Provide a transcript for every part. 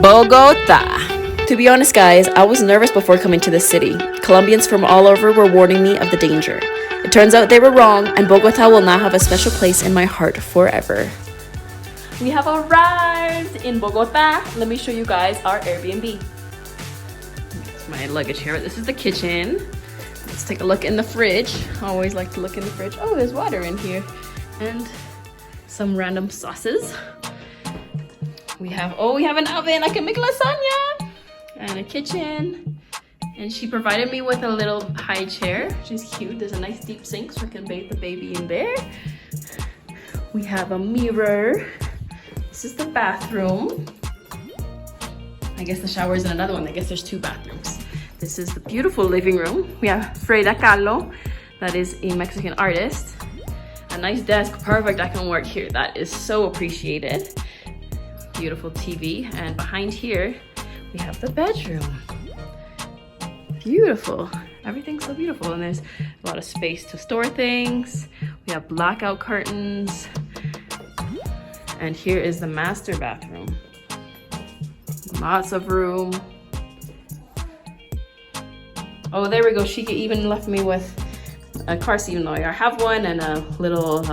Bogota. To be honest, guys, I was nervous before coming to the city. Colombians from all over were warning me of the danger. It turns out they were wrong, and Bogota will now have a special place in my heart forever. We have arrived in Bogota. Let me show you guys our Airbnb. That's my luggage here. This is the kitchen. Let's take a look in the fridge. I always like to look in the fridge. Oh, there's water in here. And some random sauces. We have an oven. I can make lasagna. And a kitchen. And she provided me with a little high chair, which is cute. There's a nice deep sink so I can bathe the baby in there. We have a mirror. This is the bathroom. I guess the shower is in another one. I guess there's two bathrooms. This is the beautiful living room. We have Frida Kahlo, that is a Mexican artist. A nice desk, perfect, I can work here. That is so appreciated. Beautiful TV, and behind here, we have the bedroom. Beautiful, everything's so beautiful, and there's a lot of space to store things. We have blackout curtains, and here is the master bathroom. Lots of room. Oh, there we go. She even left me with a car seat, even though I have one, and a little,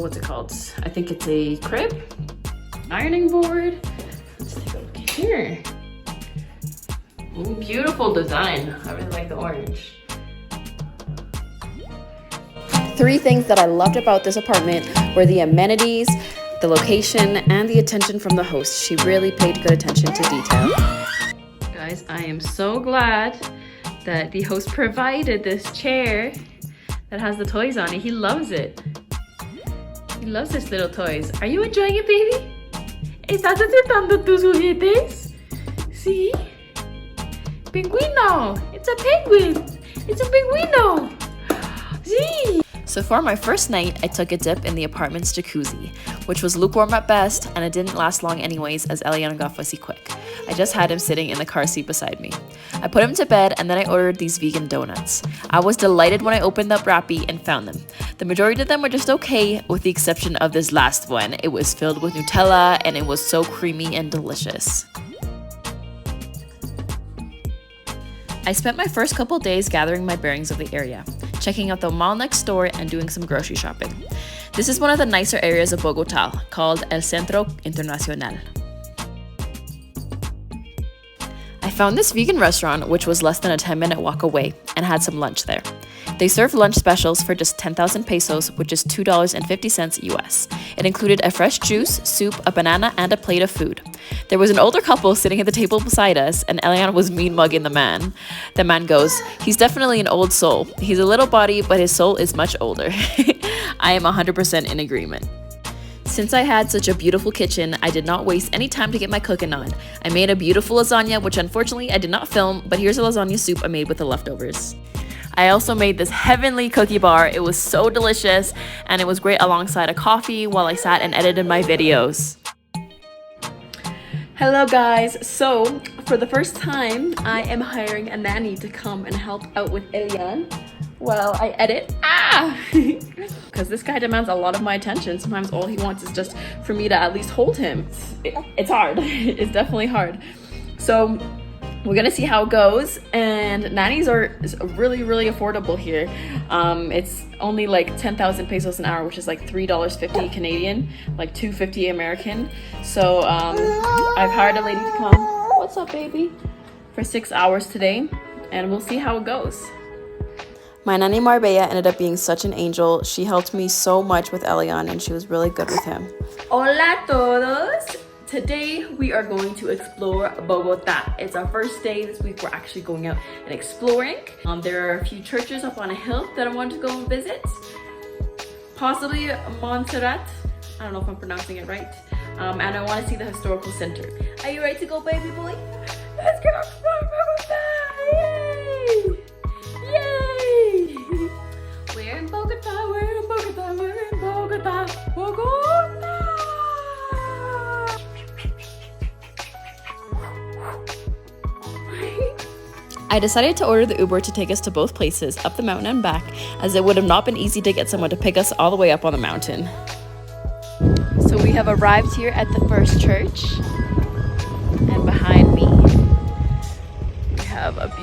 what's it called? I think it's a crib, ironing board. Let's take a look here. Ooh, beautiful design. I really like the orange. 3 things that I loved about this apartment were the amenities, the location, and the attention from the host. She really paid good attention to detail. Guys, I am so glad that the host provided this chair that has the toys on it. He loves it. He loves his little toys. Are you enjoying it, baby? ¿Estás disfrutando tus juguetes? Sí. Penguino! It's a penguin! It's a penguino! Sí! So for my first night, I took a dip in the apartment's jacuzzi, which was lukewarm at best, and it didn't last long anyways as Elian got fussy quick. I just had him sitting in the car seat beside me. I put him to bed, and then I ordered these vegan donuts. I was delighted when I opened up Rappi and found them. The majority of them were just okay, with the exception of this last one. It was filled with Nutella, and it was so creamy and delicious. I spent my first couple days gathering my bearings of the area, checking out the mall next door and doing some grocery shopping. This is one of the nicer areas of Bogota, called El Centro Internacional. I found this vegan restaurant, which was less than a 10-minute walk away, and had some lunch there. They served lunch specials for just 10,000 pesos, which is $2.50 US. It included a fresh juice, soup, a banana, and a plate of food. There was an older couple sitting at the table beside us, and Elian was mean mugging the man. The man goes, "He's definitely an old soul. He's a little body, but his soul is much older." I am 100% in agreement. Since I had such a beautiful kitchen, I did not waste any time to get my cooking on. I made a beautiful lasagna, which unfortunately I did not film, but here's a lasagna soup I made with the leftovers. I also made this heavenly cookie bar. It was so delicious, and it was great alongside a coffee while I sat and edited my videos. Hello guys, so for the first time, I am hiring a nanny to come and help out with Elian while I edit. Because this guy demands a lot of my attention. Sometimes all he wants is just for me to at least hold him. It's hard. It's definitely hard. So we're gonna see how it goes, and nannies are really, really affordable here. It's only like 10,000 pesos an hour, which is like $3.50 Canadian, like $2.50 American. So I've hired a lady to come. What's up, baby? For 6 hours today, and we'll see how it goes. My nanny Marbella ended up being such an angel. She helped me so much with Elian, and she was really good with him. Hola todos! Today we are going to explore Bogota. It's our first day this week. We're actually going out and exploring. There are a few churches up on a hill that I want to go and visit. Possibly Montserrat. I don't know if I'm pronouncing it right. And I want to see the historical center. Are you ready to go, baby boy? Let's go explore Bogota! Yay! Yay! We're in Bogota, we're in Bogota, we're in Bogota, Bogota! I decided to order the Uber to take us to both places, up the mountain and back, as it would have not been easy to get someone to pick us all the way up on the mountain. So we have arrived here at the first church.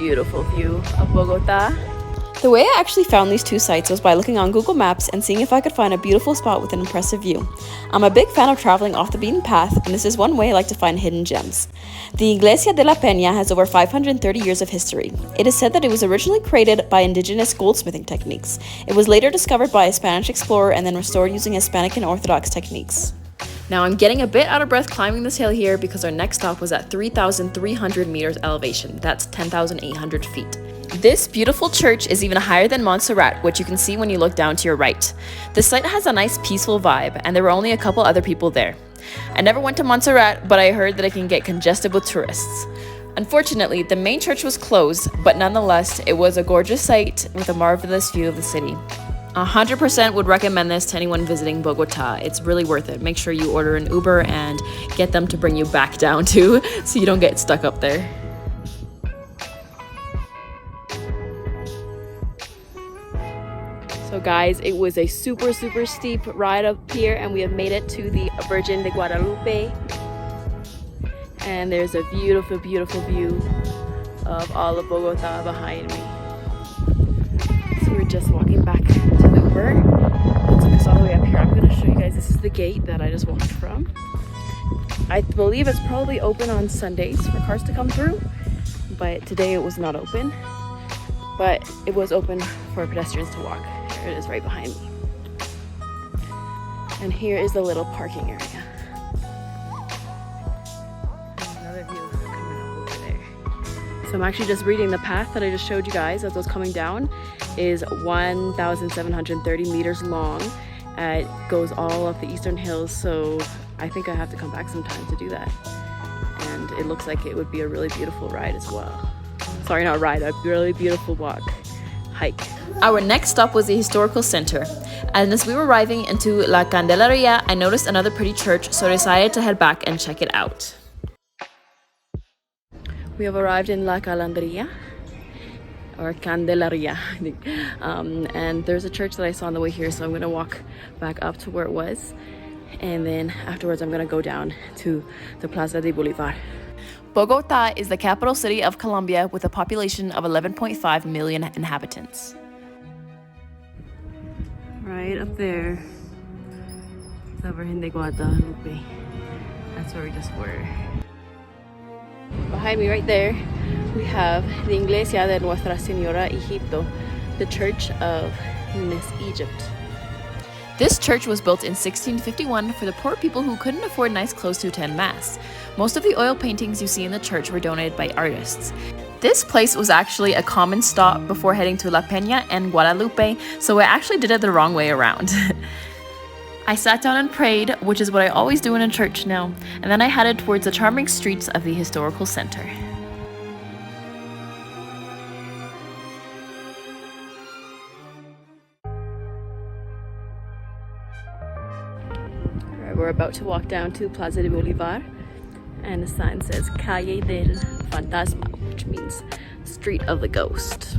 beautiful view of Bogota. The way I actually found these two sites was by looking on Google Maps and seeing if I could find a beautiful spot with an impressive view. I'm a big fan of traveling off the beaten path, and this is one way I like to find hidden gems. The Iglesia de la Peña has over 530 years of history. It is said that it was originally created by indigenous goldsmithing techniques. It was later discovered by a Spanish explorer and then restored using Hispanic and Orthodox techniques. Now I'm getting a bit out of breath climbing this hill here because our next stop was at 3,300 meters elevation. That's 10,800 feet. This beautiful church is even higher than Montserrat, which you can see when you look down to your right. The site has a nice peaceful vibe, and there were only a couple other people there. I never went to Montserrat, but I heard that it can get congested with tourists. Unfortunately, the main church was closed, but nonetheless, it was a gorgeous site with a marvelous view of the city. 100% would recommend this to anyone visiting Bogota. It's really worth it. Make sure you order an Uber and get them to bring you back down too, so you don't get stuck up there. So guys, it was a super steep ride up here, and we have made it to the Virgin de Guadalupe. And there's a beautiful view of all of Bogota behind me. So we're just walking back to the Uber. It took us all the way up here. I'm gonna show you guys, this is the gate that I just walked from. I believe it's probably open on Sundays for cars to come through, but today it was not open. But it was open for pedestrians to walk. Here it is right behind me. And here is the little parking area. Another view coming up over there. So I'm actually just reading the path that I just showed you guys as I was coming down is 1,730 meters long. It goes all up the eastern hills, so I think I have to come back sometime to do that. And it looks like it would be a really beautiful ride as well. Sorry, not ride, a really beautiful hike. Our next stop was the historical center, and as we were arriving into La Candelaria, I noticed another pretty church, so I decided to head back and check it out. We have arrived in La Candelaria, or Candelaria, and there's a church that I saw on the way here, so I'm gonna walk back up to where it was, and then afterwards I'm gonna go down to the Plaza de Bolivar. Bogota is the capital city of Colombia with a population of 11.5 million inhabitants. Right up there, the Virgin de Guadalupe. That's where we just were. Behind me right there, we have the Iglesia de Nuestra Señora Egipto, the Church of Miss Egypt. This church was built in 1651 for the poor people who couldn't afford nice clothes to attend Mass. Most of the oil paintings you see in the church were donated by artists. This place was actually a common stop before heading to La Peña and Guadalupe, so I actually did it the wrong way around. I sat down and prayed, which is what I always do in a church now, and then I headed towards the charming streets of the historical center. We're about to walk down to Plaza de Bolivar, and the sign says Calle del Fantasma, which means Street of the Ghost.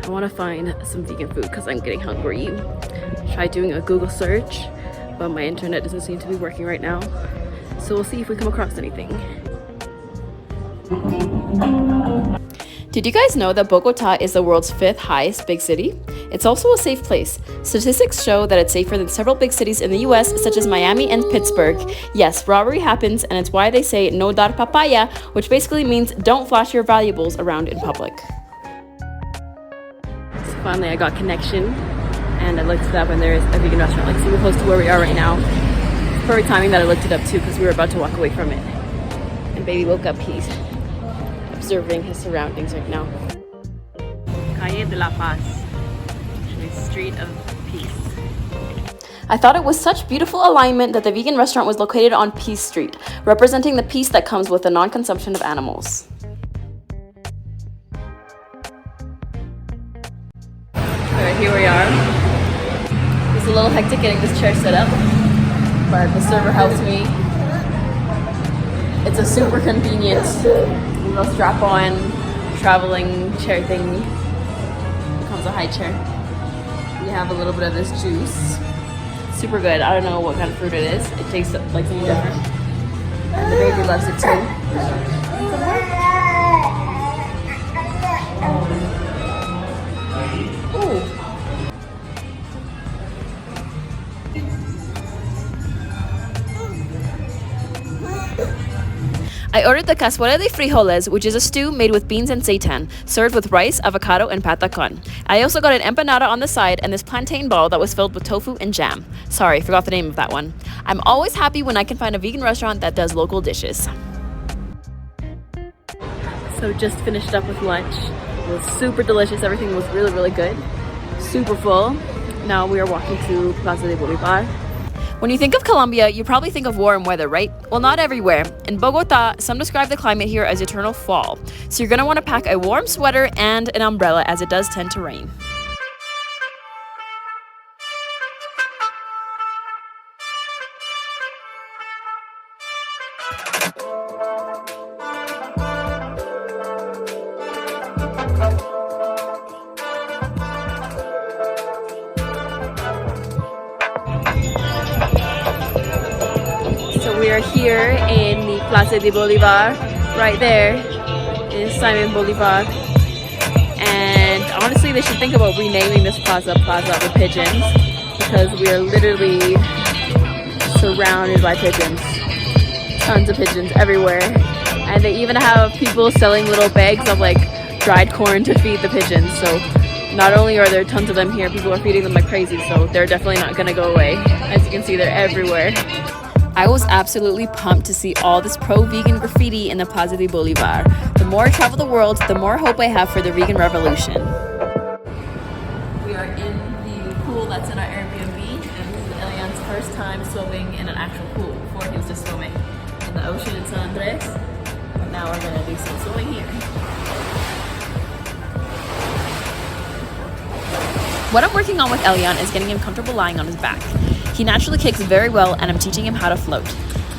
I want to find some vegan food because I'm getting hungry. Tried doing a Google search, but my internet doesn't seem to be working right now. So we'll see if we come across anything. Did you guys know that Bogota is the world's 5th highest big city? It's also a safe place. Statistics show that it's safer than several big cities in the US, such as Miami and Pittsburgh. Yes, robbery happens, and it's why they say no dar papaya, which basically means don't flash your valuables around in public. So finally I got connection, and I looked it up, and there is a vegan restaurant like super close to where we are right now. It's perfect timing that I looked it up too, because we were about to walk away from it. And baby woke up, he's observing his surroundings right now. Calle de la Paz, actually Street of Peace. I thought it was such beautiful alignment that the vegan restaurant was located on Peace Street, representing the peace that comes with the non-consumption of animals. Alright, here we are. It's a little hectic getting this chair set up, but the server helped me. It's a super convenient little strap-on traveling chair thingy. It comes a high chair. We have a little bit of this juice. Super good. I don't know what kind of fruit it is. It tastes like something different. And the baby loves it too. Ooh. I ordered the cazuela de frijoles, which is a stew made with beans and seitan, served with rice, avocado, and patacon. I also got an empanada on the side and this plantain ball that was filled with tofu and jam. Sorry, forgot the name of that one. I'm always happy when I can find a vegan restaurant that does local dishes. So just finished up with lunch. It was super delicious. Everything was really, really good. Super full. Now we are walking to Plaza de Bolivar. When you think of Colombia, you probably think of warm weather, right? Well, not everywhere. In Bogota, some describe the climate here as eternal fall. So you're gonna wanna pack a warm sweater and an umbrella as it does tend to rain. We are here in the Plaza de Bolivar. Right there is Simon Bolivar. And honestly, they should think about renaming this plaza with pigeons, because we are literally surrounded by pigeons. Tons of pigeons everywhere. And they even have people selling little bags of like dried corn to feed the pigeons. So not only are there tons of them here, people are feeding them like crazy. So they're definitely not gonna go away. As you can see, they're everywhere. I was absolutely pumped to see all this pro-vegan graffiti in the Plaza de Bolivar. The more I travel the world, the more hope I have for the vegan revolution. We are in the pool that's in our Airbnb, and this is Elian's first time swimming in an actual pool. Before he was just swimming in the ocean in San Andres, but now we're gonna do some swimming here. What I'm working on with Elian is getting him comfortable lying on his back. He naturally kicks very well, and I'm teaching him how to float.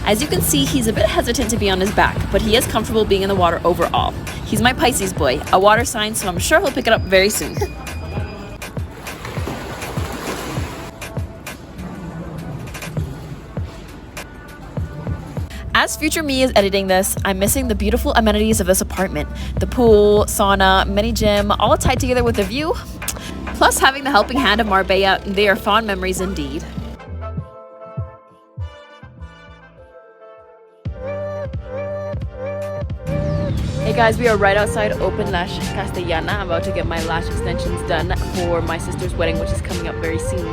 As you can see, he's a bit hesitant to be on his back, but he is comfortable being in the water overall. He's my Pisces boy, a water sign, so I'm sure he'll pick it up very soon. As future me is editing this, I'm missing the beautiful amenities of this apartment. The pool, sauna, mini gym, all tied together with a view. Plus having the helping hand of Marbella, they are fond memories indeed. Hey guys, we are right outside Open Lash Castellana. I'm about to get my lash extensions done for my sister's wedding, which is coming up very soon.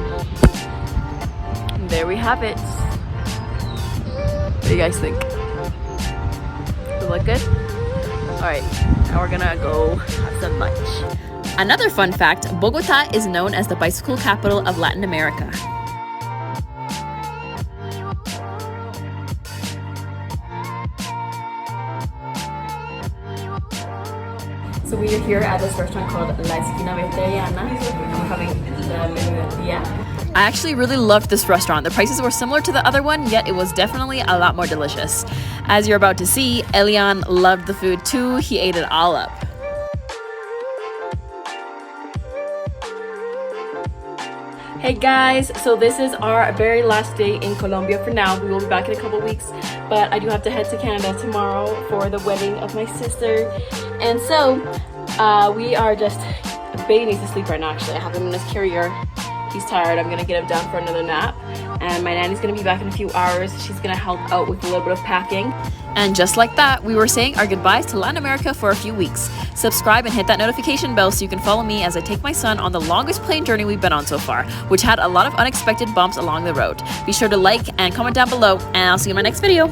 And there we have it. What do you guys think? Does it look good? Alright, now we're gonna go have some lunch. Another fun fact, Bogota is known as the bicycle capital of Latin America. So we are here at this restaurant called La Esquina Vegetariana, and we're having the menú del día. I actually really loved this restaurant. The prices were similar to the other one, yet it was definitely a lot more delicious. As you're about to see, Elian loved the food too. He ate it all up. Hey guys, so this is our very last day in Colombia for now. We will be back in a couple weeks, but I do have to head to Canada tomorrow for the wedding of my sister. And so we are just, Baby needs to sleep right now actually. I have him in his carrier. He's tired. I'm gonna get him down for another nap. And my nanny's gonna be back in a few hours. She's gonna help out with a little bit of packing. And just like that, we were saying our goodbyes to Latin America for a few weeks. Subscribe and hit that notification bell so you can follow me as I take my son on the longest plane journey we've been on so far, which had a lot of unexpected bumps along the road. Be sure to like and comment down below, and I'll see you in my next video.